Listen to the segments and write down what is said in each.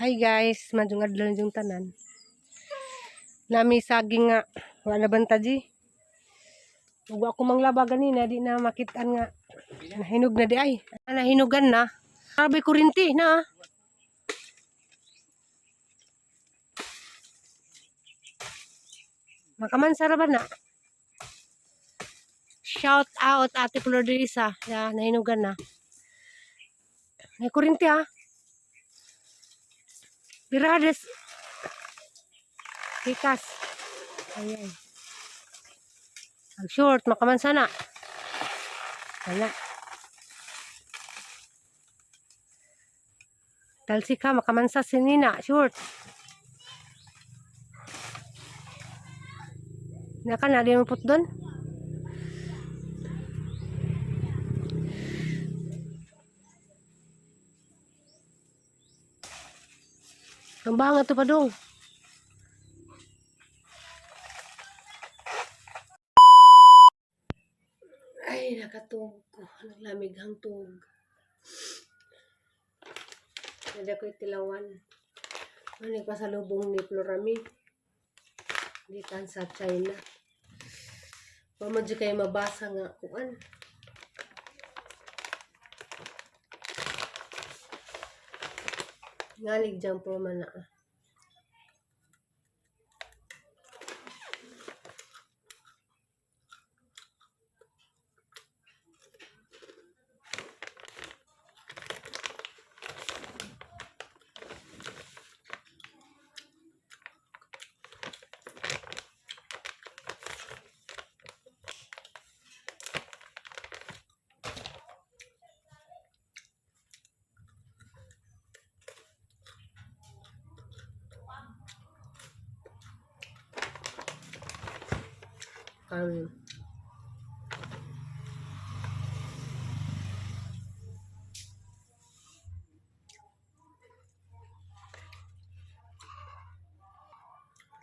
Hi guys, madung adlaw yung tanan. Nami saging nga, wala banta di. Ug ako manglaba ganina di na makitaan nga. Nahinog na di ay. Nahinugan na. Sabi kurinti na. Makamansa ra ba na? Shout out Ate Florisa. Ya, nahinugan na. May kurinti ha. Pirades. Kikas. Ayan. Ang short, makamansa na. Wala. Talsi ka, makamansa sinina. Short. Naka na, di mo put doon. Ang bangat to pa dong. Ay, nakatug ko. Naglamig ang tug. Nada ko itilawan. Ano pa sa lubong ni Florami. Gikan sa China. Pamadyo kayo mabasa nga kuan. Ngalig dyan po man na.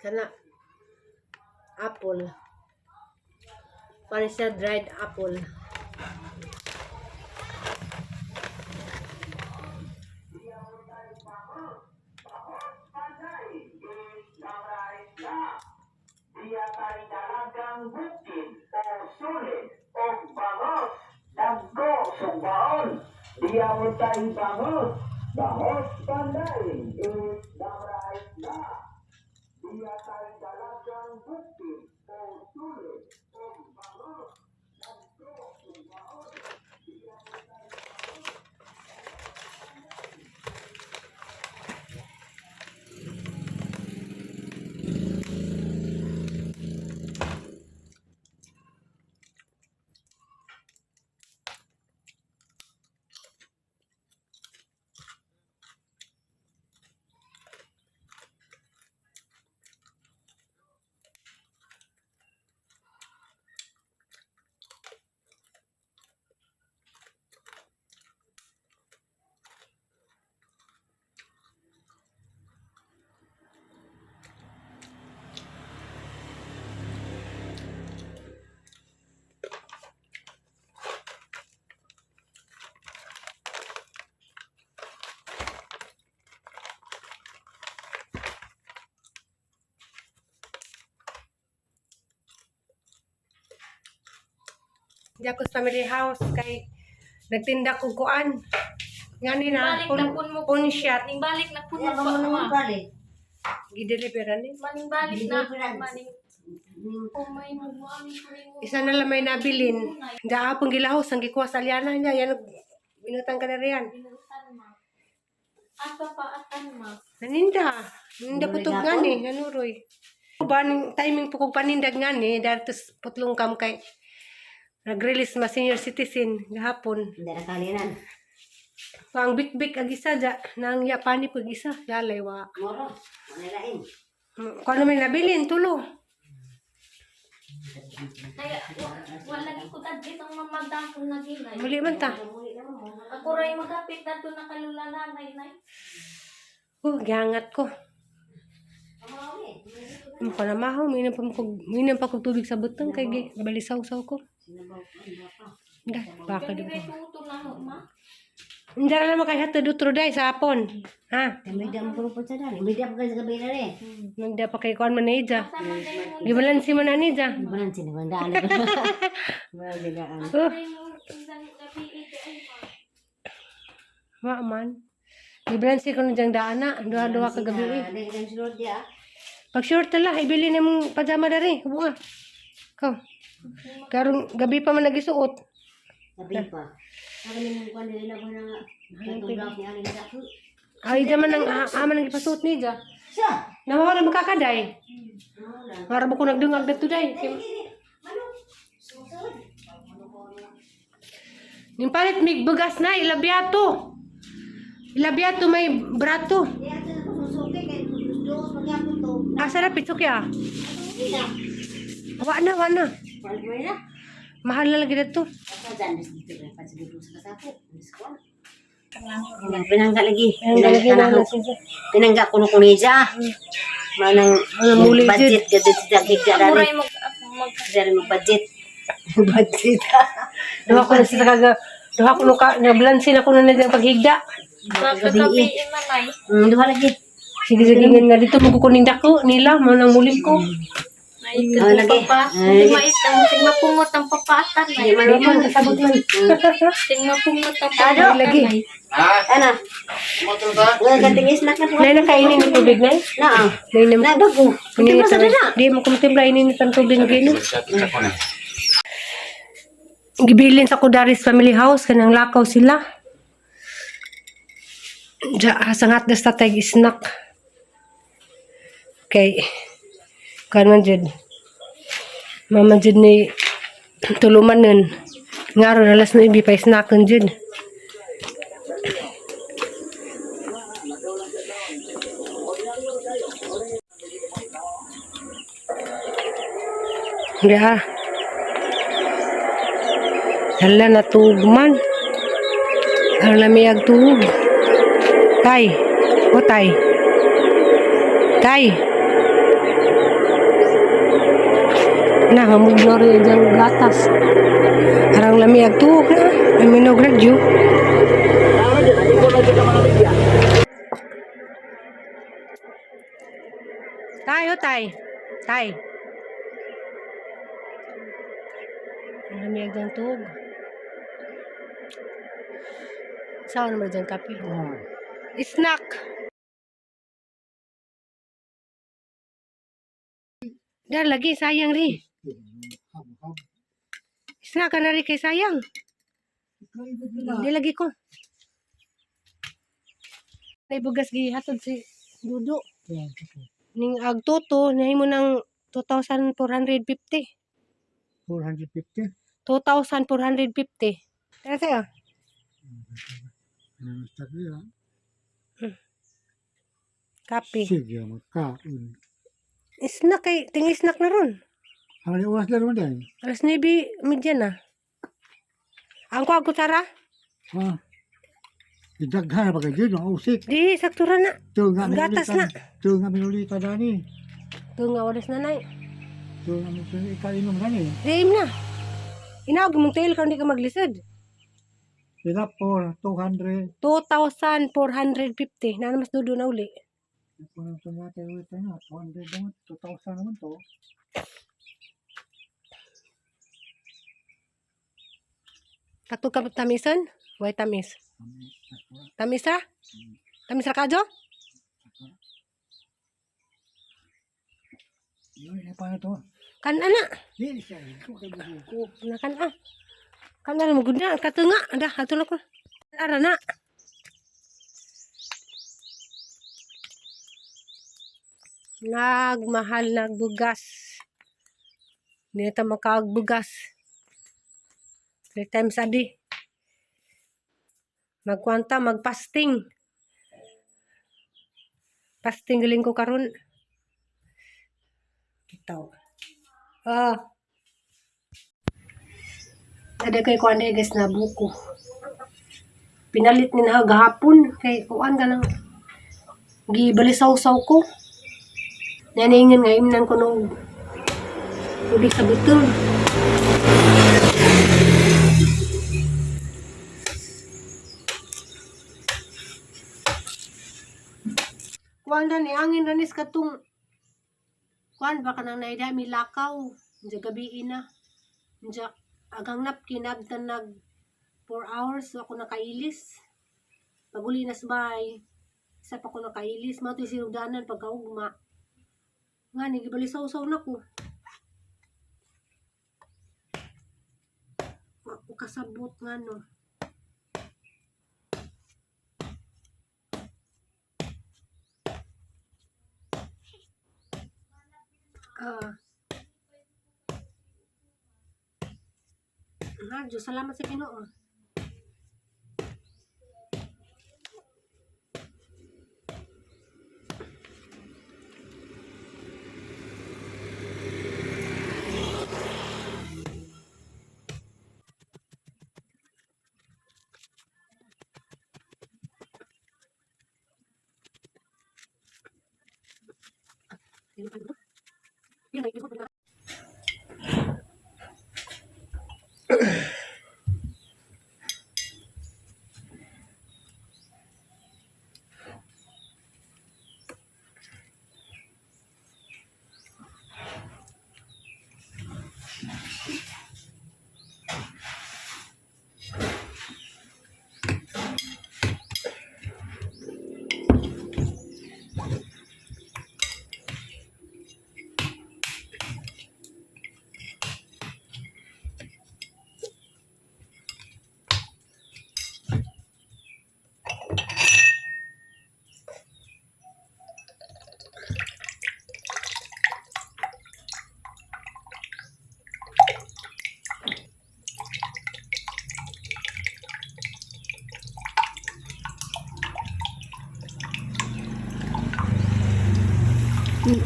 Kana apple. Para siya dried apple. Dia tayo dalagang bukid o sulit o bangos dagko sumbaon. Dia mo tayo bangos panday damray na. Dia tayo dalagang bukid o sulit o bangos dagko sumbaon. Dia mo tayo Di ako sa family house kay nagtinda ko kuan. Ngani na pun shot. Maning balik na pun Iya, pa kamu ma. balik. Gideliveran ni. Maning balik na Deliveran. maning umay mo ani ko. Isa na lang may nabilin. Daa pong gilahos ang gikuha sa liana niya. Yan binutang ka na riyan. Binutan ma. Asa pa atan ma. Naninda. Naninda putog nga ni. Nanuroy. Baning timing po kong panindag nga ni. Dahil tos putlong kam kay nag-release ma senior citizen gahapon. Hindi na kalinan. Ang bik-bik ag isa dya. Nang yapani pag isa. Yalay wa. Moro, manilain. Kung ano may nabilin, tulo. Kaya wala lagi ko tadit ang mamagdakon na ginay. Muli man ta. Ako ray magapit na to nakalulanan nay. Gihangat ko. Ano ka na mahaw? Minam pa kong tubig sa butang kay balisaw-saw ko. Dah, baka Kani di kay ko. tuto na no ma. Hindi na naman kaya hatod utro day sa hapon. Ha? Media mo po sa dali. Media po kayo sa gabi na rin. Hindi pa kay kuan man ni Ija. Gibalansi man na ni Ija. Manan sini bandaan. Wala jagaan. Oh, Undang gabi ito ay wa man. Gibalansi ko na diyang daan na. Duha-duha ka gabi eh. Ada yang suruh dia. Pag short tala, ibili na mong pajama dari. Hubo nga. Ikaw. Karong gabi pa man nagisuot. Tapi pa. Ako ni mo kuan nila mo na katulog ni ani sa. Ay, Ija man ang aman ang ipasuot ni Ija. Sa. Nawa na makakaday. Para ba ko nagdungag na today. Yung palit mig bugas na, ilabyato. Ilabyato may brato. Dia tu aku susuke kay dos magyapon to. Asa na pitsok ya? Ina. Wa na. Balik mo na. Mahal na lagi na to. Apa jangan dito na pa siguro sa kasapo. Diskon. Pinangga lagi. Pinangga kuno kunija. Manang muli budget gadit sa gigda muray dali. mag Mo budget. Budget. Duha ko na sa kaga. Duha ko ka na balansin ako na diyang paghigda. gabi imanay. Duha lagi. Sige nga dito magkukunin dako nila mo nang mulim ko. Ay, lagi. papa. Tingmait ang tingmapungot ang papatan. Ay, Ano kasabot man. tingmapungot ang Ay, lagi. Ana. Nga katingis na ka po. Nay nakainin ng tubig na. Na. Nay na Na bago. Hindi Hindi sa na. Di mo kumtimpla inin ng tubig na gino. Gibilin sa Kudaris Family House kanang lakaw sila. Sangat na sa tag snack. Okay. Kanon jud. Mama jud ni tuluman nun. Ngaro na alas 9 pa snackan jud. Ya. Hala na tugman. Ang lamig tug. Tay. O tay. Tay. Nah, mamugno rin dyan gatas. Arang lamig tug na. Ang minog radyo. Tay, o tay. Tay. Ang lamig dyan tug. Saan naman dyan kape? Snack. Dar lagi sayang ri. Snack ka na rin kay sayang. Di lagi ko. May bugas gihatod si Dudu. Ning agtuto, nahin mo ng 2,450. 450. 2,450. Tara sa'yo. Sabi ya, Kape. sige magkain. Snack kay, ting snack na ron. Ang oras na naman din. Alas 9:30 na. Ang kuha ko Sara? Ha? Idaghan na ba kayo dyan? Ang usik. Di, saktura na. Ito nga Ang gatas na. Ito nga minulita dani. Ito nga, waras na na. Ito nga minulita inom dani. Diim na. Inawag mong tail kung hindi ka maglisod. Sila po, 200. 2,450. Na mas dudo na uli. Kung ito natin ulit na, 200 naman. 2,000 naman to. Kato ka tamisan? Why tamis? Tamis ra? Tamis ra kadyo? Yun, pa na to. Kan ana. Hindi siya. Ito kayo buko. Na kan ah. Kan na mo gud na kato nga. Ada ato na ko. Ara na. Nagmahal nagbugas. Hindi na tayo makagbugas. 3 times a day. Magkwanta, magpasting. Pasting galing ko karon. Bitaw. Ada kay kuan guys na buko. Pinalit ni na gahapon kay kuan ka nang gibalisaw-saw ko. Naningin nga imnan ko nung tubig sa butol. kuan na ni angin ranis katong kuan ba kanang naida mi lakaw. Diya gabi na. Diya agang napkinag nag 4 hours so ako nakailis. Paguli na sabay. Isa pa ko nakailis. Matoy sinugdanan pagkaugma. Nga ni gibalisaw-saw na ko. Ako kasabot nga no. Diyos, salamat sa Ginoo.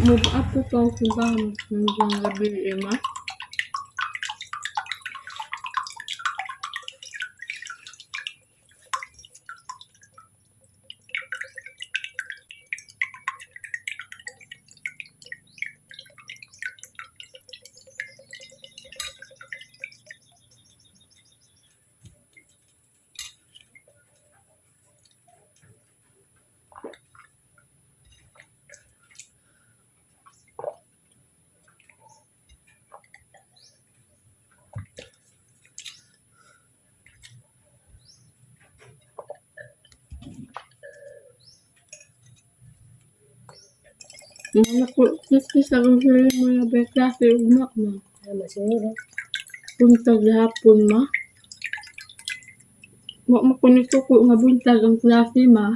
Mag-apo pa ako ba? Hanggang gabi, Emma. Mga kiskis akong sila mga beklase ugma ma. Tama siguro. Buntag hapon ma. Wa makunisuko nga buntag ang klase ma.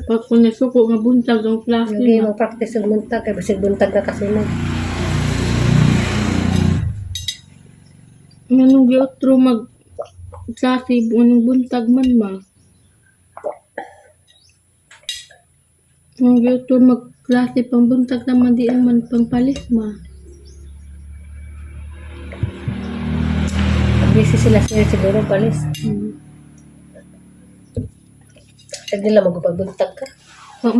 Pag kunisuko nga buntag ang klase Lagi ma. mag-practice ng buntag kay basig buntag na kasunod. Nganong giotro mag klase nganong buntag man ma. Nganong giotro mag klase pang buntag naman di naman pang palis ma. Busy sila siguro palis. Kaya nila magpagbuntag ka. Mawa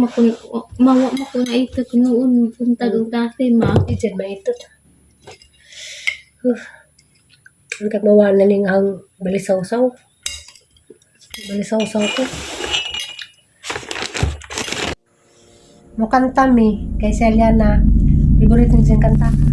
mo ko na ito noon buntag ang klase ma. Diyan maitot. Ang kagmawa na ning ang balisaw-saw. Balisaw-saw ko. Mukanta mi kay Celia na favorite ng kanta ka.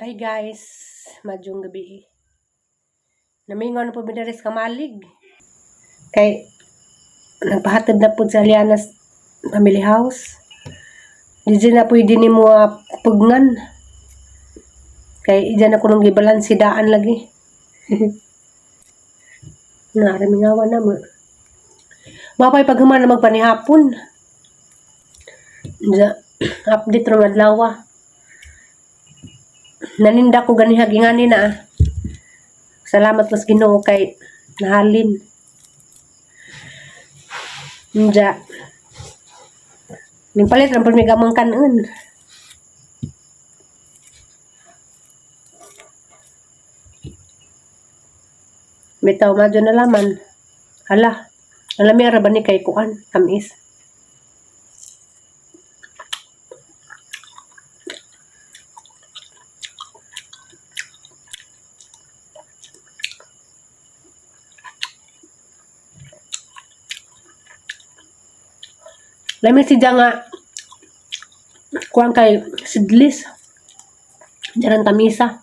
Hi guys, madyong gabi. Namingon na po binaris kamalig. Kay nagpahatid na po sa Aliana's family house. Di na pwede ni mo pugngan. Kay dyan ako nung gibalansi daan lagi. Naraming awa na mo. Mapay paghuman na magpanihapon. Update rong adlaw. Naninda ko gani hagingani na. Salamat mas Ginoo kay nahalin. Nja Ning palit ra pud mi gamang kanon. Bitaw madyo na laman. Hala. Alam mi ra ba ni kay kuan tamis. Lamin si nga kuan kay sidlis. Diyan tamisa.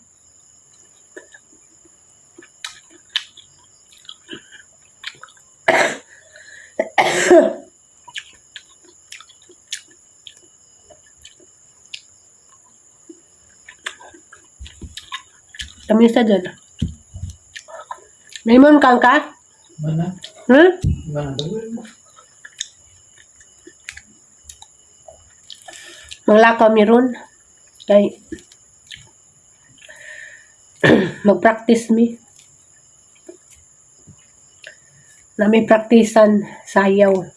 Tamisa dyan. Naimon kang ka? Mana? Mana ba? Manglakaw mi ron. Kay mag-practice mi. Na may praktisan sayaw.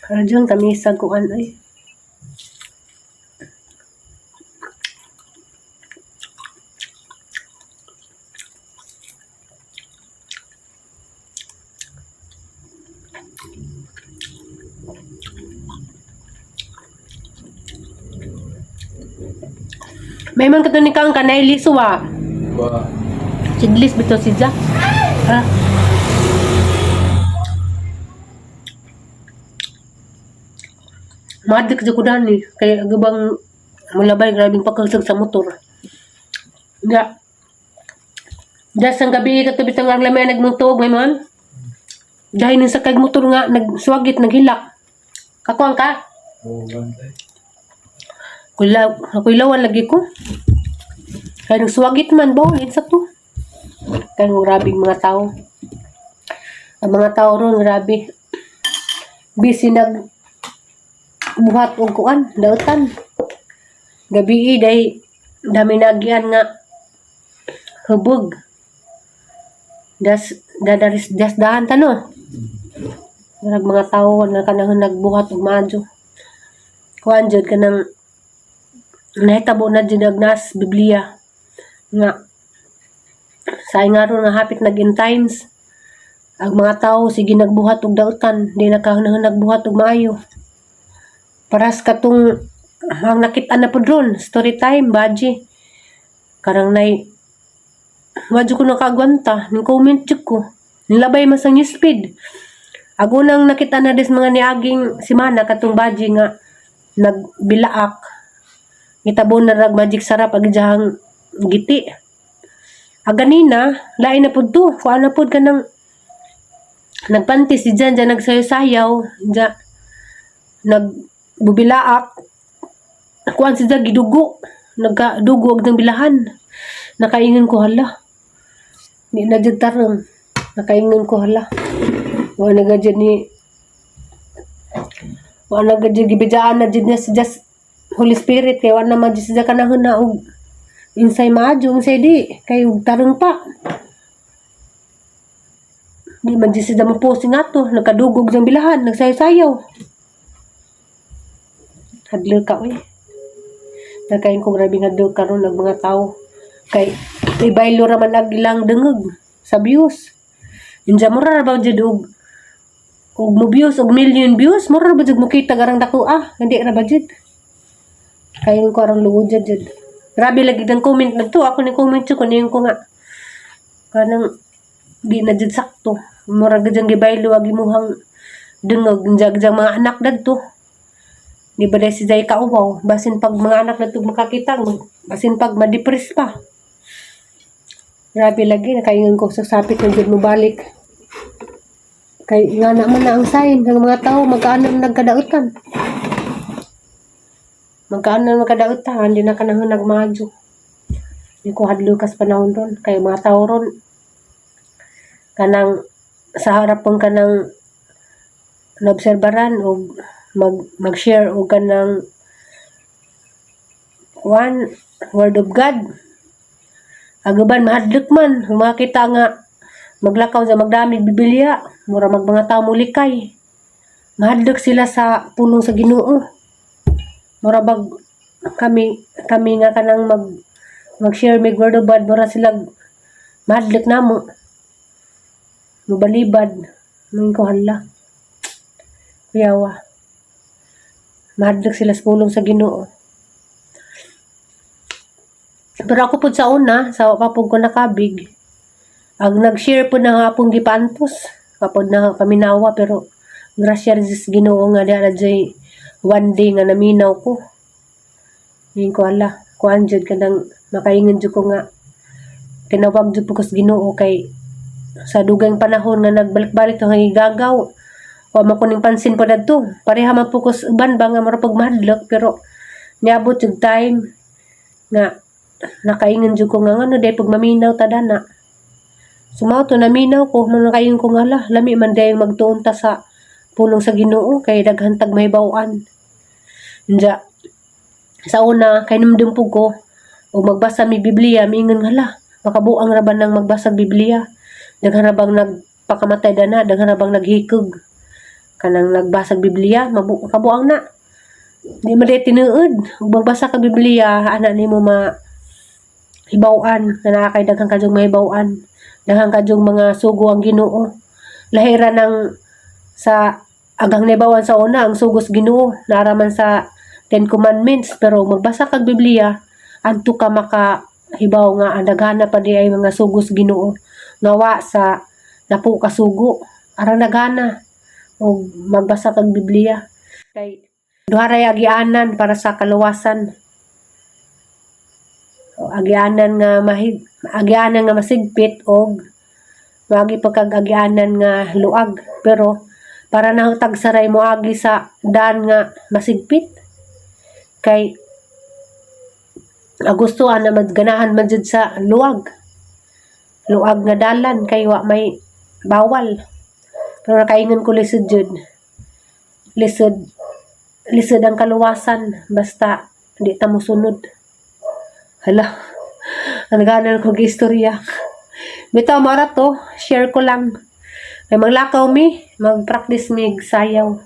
Radyong tamisag kuan ay. May man kato ni kang kanay liswa. Wah. Sidlis bito si Jack. Ha? Madik sa kudan ni. Kaya agabang mulabay grabing pagkalsag sa motor. Nga. Das ang gabi katabi tang ang lamay nagmuntog may man. Dahil sa kag motor nga nagswagit naghilak. Kakuan ka? Oh, bantay. Kuilawan lagi ko. Kaya nagswagit man bawalin sa to. Kaya grabing mga tao. Ang mga tao ron grabe. Busy nag buhat og kuan, dautan. Gabi day dami nagyan nga hubog. Das dahan tano. Mga tao na kanang nagbuhat og madyo. Kuan jud kanang nahitabo na jud nas Biblia nga sa nga ron nga hapit nag-end times. Ang mga tao sige nagbuhat og dautan, di na nagbuhat og maayo. Paras katong ang nakita na pud ron, story time, baji. Karang nay wadyo ko nakagwanta, ning comment jud ko. Nilabay man sa news feed. Ako nang nakita na des mga niaging simana katong baji nga nagbilaak. Gitabon na rag magic sarap ag jahang giti. Ganina, lain na pud to. Kuan na pud kanang nagpantis si Jan nagsayaw-sayaw, nagbubilaak. Kuan si Jan gidugo, nagdugo og nang bilahan. Nakaingon ko hala. Di na jud tarong. Nakaingon ko hala. Wa na gad gibidaan na jud niya si Just Holy Spirit kay wa na man jud siya kanahon na og insay maadyo insay di kay ug tarong pa. Di man jud siya mapost ngato, nagkadugog sang bilahan, nagsayaw-sayaw. Hadlo ka oy. Nakain ko grabe hadlo karon ng mga tao. Kay ibaylo ra man ilang dengeg sa views. Inja mura ra ba jud og mo views og million views, mura ra ba jud mo kita garang dako hindi ra ba jud. Kayon ko arang luod jud. Grabe lagi ng comment na to. Ako ni comment ko niyon ko nga. Kanang di na jud sakto. Mura gid jang gibaylo ag imuhang dengeg njag mga anak dadto. Di ba si Jay kauwaw, basin pag mga anak dadto makakita, basin pag ma-depress pa. Grabe lagi nakaingon ko sa sapit na jud mo balik. Kay nga naman na ang sign ng mga tao magkaano nagkadautan. Magkaano makadautan, hindi na kanang nagmadyo. Hindi ko hadlo kas panahon ron. Kaya mga tao ron, kanang sa harap pong kanang naobserbaran o mag-share o kanang one word of God. Agaban mahadlok man, makita nga maglakaw sa magdamig bibilya, mura mga tao mulikay. Mahadlok sila sa pulong sa Ginoo. Mura bag kami nga kanang mag-share mig word of God, mura sila mahadlok namo. Mubalibad, ming ko hala. Kuyawa. Mahadlok sila sa pulong sa Ginoo. Pero ako po sa una, sa papug ko nakabig, ang nag-share po na nga pong gipantos, kapod na paminawa, pero grasya rin sa Ginoo nga diya jay one day nga naminaw ko. Yung ko ala, kuan jud kadang makaingon jud ko nga tinawag jud po ko sa Ginoo kay sa dugang panahon nga nagbalik-balik to nga igagaw. Wa man ko ning pansin pa dadto. Pareha man po ko sa uban ba nga mura pag mahadlok, pero niabot jud time nga nakaingon jud ko nga ano day pag maminaw tadana. Sumaw to naminaw ko, man nakaingon ko nga lami man day magtuon ta sa pulong sa Ginoo kay daghan tag mahibaw-an. Nya sa una kay numdum po ko o magbasa mi Biblia, miingon nga makabuang ra ba nang magbasa Biblia? Daghan ra bang nagpakamatay dana, daghan ra bang naghikog kanang nagbasa Biblia, makabuang na. Di man day tinuod, ug magbasa ka Biblia, ana nimo hibaw-an na nakakay daghang kadyong mahibaw-an, daghang kadyong mga sugo ang Ginoo. Lahira ng sa agang nahibaw-an sa una ang sugos Ginoo naraman sa 10 Commandments, pero magbasa kag Biblia adto ka makahibaw nga ang daghana pa di ay mga sugos Ginoo nawa sa napo ka sugo aron daghana og magbasa kag Biblia kay duha ray agianan para sa kaluwasan. Agianan nga masigpit og magi pagkag-agianan nga luag, pero para nahutag saray mo agi sa daan nga masigpit kay gustuhan na magganahan man jud sa luag nga dalan kay wa may bawal. Pero nakaingon ko lisod ang kaluwasan basta di ta mosunod. Hala, ang ganan kong istorya. Bitaw mara to, share ko lang. May maglakaw mi, mag-practice mi sayaw.